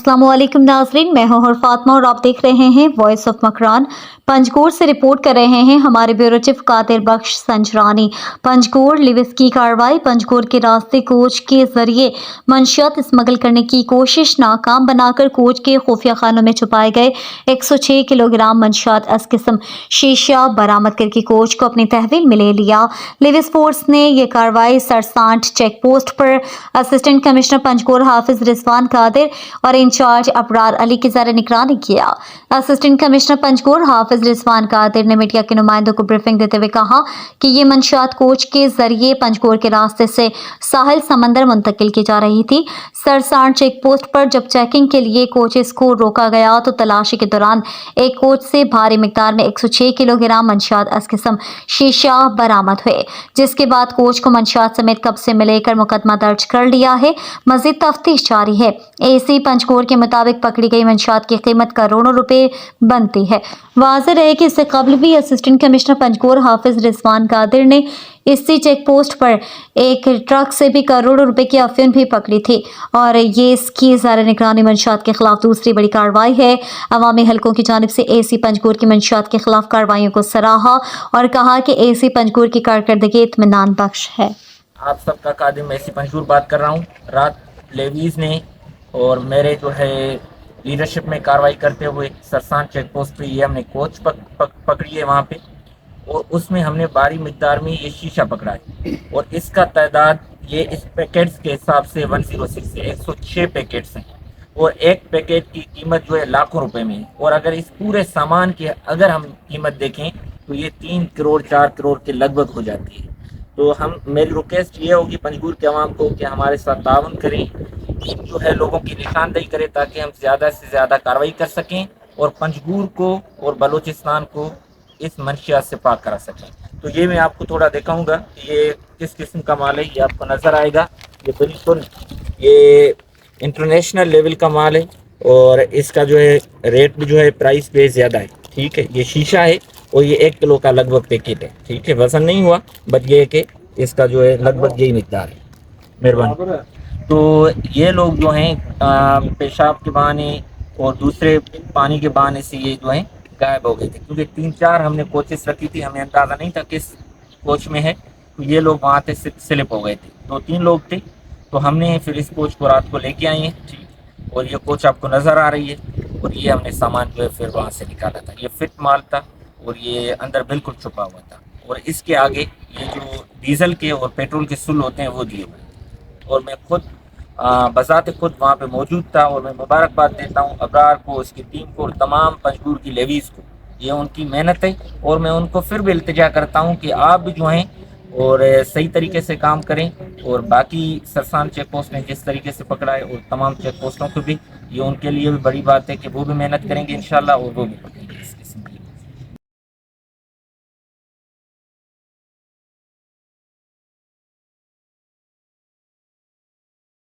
अस्सलाम वालेकुम नाजरीन, मैं हूं फातिमा और आप देख रहे हैं वॉइस ऑफ मकरान। पंजगोर से रिपोर्ट कर रहे हैं हमारे ब्यूरो चीफ कादिर बख्श संजरानी। पंजगोर लिविस की कार्रवाई। पंजगोर के रास्ते कोच के जरिए मंशियात स्मगल करने की कोशिश नाकाम बनाकर कोच के खुफिया खानों में छुपाए गए 106 किलोग्राम मंशियात अस किस्म शीशा बरामद करके कोच को अपनी तहवील में ले लिया। लिविस फोर्स ने यह कार्रवाई सरसांट चेक पोस्ट पर असिस्टेंट कमिश्नर पंजगोर हाफिज रिजवान कादिर और इंचार्ज अबरार अली की ज़र निगरानी किया। असिस्टेंट कमिश्नर पंजगोर हाफिज रिजवान कादिर ने मीडिया के नुमाइंदों को ब्रीफिंग देते हुए कहा कि ये मंशियात कोच के जरिए पंजगोर के रास्ते से साहिल समंदर मुंतकिल की जा रही थी। सरसांड चेक पोस्ट पर जब चेकिंग के लिए कोचेस को रोका गया तो तलाशी के दौरान एक कोच से भारी मिकदार में 106 किलोग्राम मंशियात अस किस्म शीशा बरामद हुए, जिसके बाद कोच को मंशियात समेत कब्जे में लेकर मुकदमा दर्ज कर लिया है। मजीद तफ्तीश जारी है। एसी पंजगोर के मुताबिक पकड़ी गई मंशियात की कीमत करोड़ों रुपए बनती है। वाज़ेह रहे कि इससे कबल भी असिस्टेंट कमिश्नर पंजगोर हाफिज रिजवान कादिर ने इसी चेक पोस्ट पर एक ट्रक से भी करोड़ों रुपए की अफीम भी पकड़ी थी और ये इसकी ज़र निगरानी मंशियात के खिलाफ दूसरी बड़ी कार्रवाई है। अवामी हलकों की जानिब से एसी पंजगोर की मंशियात के खिलाफ कार्रवाइयों को सराहा और कहा कि एसी पंजगोर की कारकर्दगी इत्मीनान बख्श है। आप सबका कादिम एसी पंजगोर बात कर रहा हूँ। रात लेवीज ने और मेरे जो है लीडरशिप में कार्रवाई करते हुए सरसान चेक पोस्ट पे ये हमने कोच पकड़ी है वहाँ पे, और उसमें हमने भारी मिकदार में ये शीशा पकड़ा है और इसका तादाद ये इस पैकेट्स के हिसाब से 106 से 106 पैकेट्स हैं और एक पैकेट की कीमत जो है लाखों रुपए में है। और अगर इस पूरे सामान की अगर हम कीमत देखें तो ये 3 करोड़ 4 करोड़ के लगभग हो जाती है। तो हम मेरी रिक्वेस्ट ये होगी पंजगोर के अवाम को कि हमारे साथ ताउन करें, जो है लोगों की निशानदेही करें ताकि हम ज़्यादा से ज़्यादा कार्रवाई कर सकें और पंजगोर को और बलूचिस्तान को इस मंशियात से पाक करा सकें। तो ये मैं आपको थोड़ा दिखाऊंगा ये किस किस्म का माल है, ये आपको नज़र आएगा। ये बिल्कुल ये इंटरनेशनल लेवल का माल है और इसका जो है रेट भी जो है प्राइस पे ज़्यादा है। ठीक है, ये शीशा है और ये 1 किलो का लगभग पैकेट है। ठीक है, वजन नहीं हुआ बट ये है कि इसका जो है लगभग यही मिकदार है। मेहरबानी। तो ये लोग जो हैं पेशाब के बहाने और दूसरे पानी के बहाने से ये जो हैं गायब हो गए थे, क्योंकि 3-4 हमने कोचेस रखी थी, हमें अंदाज़ा नहीं था किस कोच में है। तो ये लोग वहाँ से स्लिप हो गए थे। 2-3 लोग थे, तो हमने फिर इस कोच को रात को लेके आए हैं। ठीक, और ये कोच आपको नज़र आ रही है और ये हमने सामान जो है फिर वहाँ से निकाला था। ये फिट माल था और ये अंदर बिल्कुल छुपा हुआ था और इसके आगे ये जो डीजल के और पेट्रोल के सुल होते हैं वो दिए हुए। और मैं खुद बज़ात खुद वहाँ पे मौजूद था और मैं मुबारकबाद देता हूँ अबरार को, उसकी टीम को और तमाम पंजगोर की लेवीज़ को। ये उनकी मेहनत है और मैं उनको फिर भी इल्तिजा करता हूँ कि आप भी जो हैं और सही तरीके से काम करें। और बाकी सरसान चेक पोस्ट ने जिस तरीके से पकड़ा है और तमाम चेक पोस्टों को भी, ये उनके लिए भी बड़ी बात है कि वो भी मेहनत करेंगे इंशाल्लाह और वो भी पकड़ेंगे।